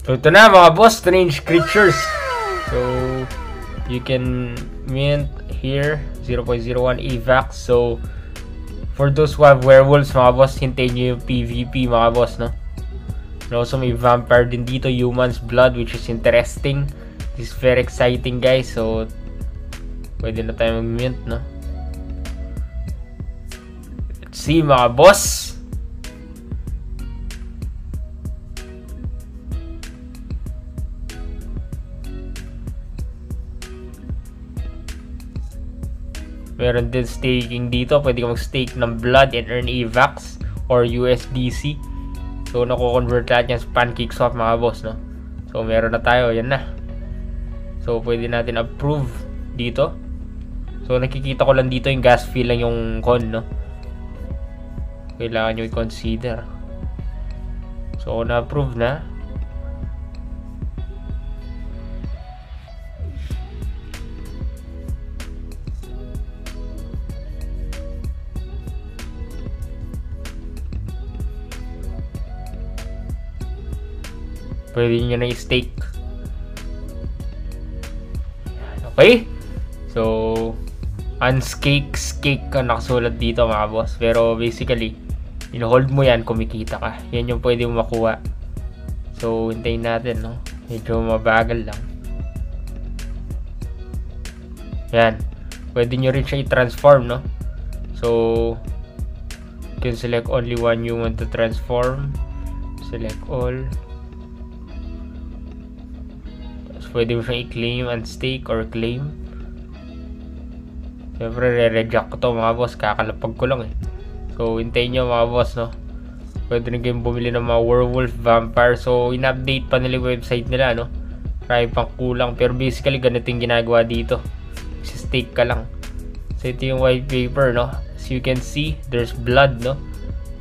So ito na mga boss, strange creatures. So you can mint here 0.01 AVAX. So for those who have werewolves mga boss, hintayin nyo yung PvP mga boss, no? And also may vampire din dito, human's blood, which is interesting. This is very exciting guys. So pwede na tayo mag-mint, no? Let's see mga boss. Meron din staking dito. Pwede ka mag-stake ng blood and earn AVAX or USDC. So, nako-convert lahat yan sa PancakeSwap mga boss, no? So, meron na tayo. Yan na. So, pwede natin approve dito. So, nakikita ko lang dito yung gas fee lang yung con, no? Kailangan nyo i-consider. So, na-approve na. Pwede nyo na i-stake. Okay? So, unskake ang nakasulat dito mga boss. Pero basically, in-hold mo yan, kumikita ka. Yan yung pwede mo makuha. So, hintayin natin, no? Medyo mabagal lang. Yan. Pwede nyo rin siya i-transform, no? So, you can select only one you want to transform. Select all. Pwede mo siyang i-claim and stake or claim. Siyempre, re-reject ko to mga boss. Kakalapag ko lang eh. So, hintayin nyo mga boss, no? Pwede rin kayong bumili ng mga werewolf, vampire. So, in-update pa nila yung website nila, no? Marami pang kulang. Pero basically, ganito yung ginagawa dito. Stake ka lang. So, ito yung white paper, no? As you can see, there's blood, no?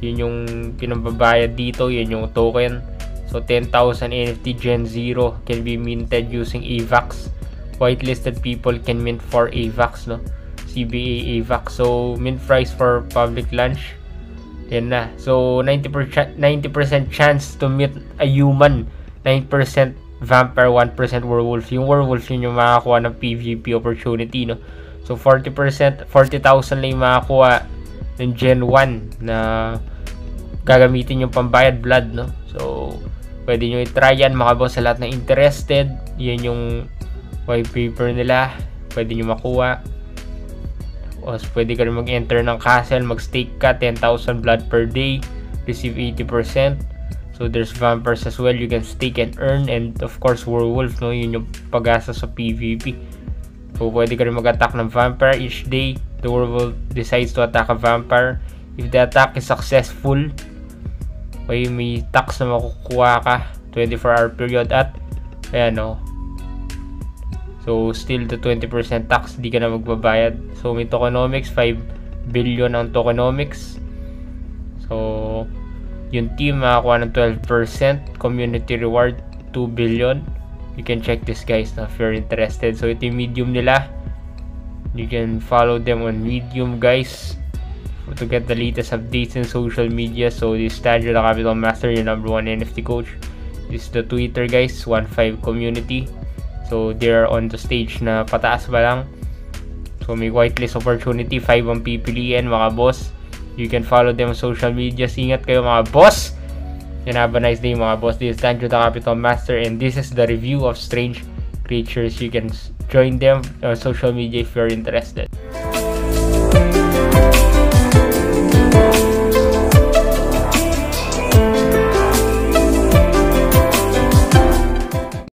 Yun yung pinambabayad dito. Yun yung token. So 10,000 NFT Gen 0 can be minted using AVAX. Whitelisted people can mint for AVAX, no? CBA AVAX. So mint price for public launch. Yan na. So 90% chance to meet a human, 9% vampire, 1% werewolf. Yung werewolf yun yung makakuha ng PvP opportunity, no? So 40%, 40,000 lang yung makakuha ng Gen 1 na gagamitin yung pambayad blood, no? So pwede nyo i-try yan mga boss sa lahat na interested. Yan yung white paper nila. Pwede nyo makuha. O pwede ka rin mag-enter ng castle. Mag-stake ka. 10,000 blood per day. Receive 80%. So there's vampires as well. You can stake and earn. And of course werewolf, no? Yun yung pag-asa sa PvP. So pwede ka rin mag-attack ng vampire each day. The werewolf decides to attack a vampire. If the attack is successful, may tax na makukuha ka 24-hour period at ayan, no? So still the 20% tax, di ka na magbabayad. So may tokenomics, 5 billion ang tokenomics. So yung team makakuha ng 12%. Community reward 2 billion. You can check this guys, no, if you're interested. So ito yung Medium nila. You can follow them on Medium guys to get the latest updates in social media. So this is Tanjiro the Capital Master, your #1 NFT coach. This is the Twitter guys, 15 community. So they're on the stage na pataas ba lang. So may whitelist opportunity, 5 ang pipiliin mga boss. You can follow them on social media. Ingat kayo mga boss. And have a nice day mga boss. This is Tanjiro the Capital Master and this is the review of strange creatures. You can join them on social media if you're interested.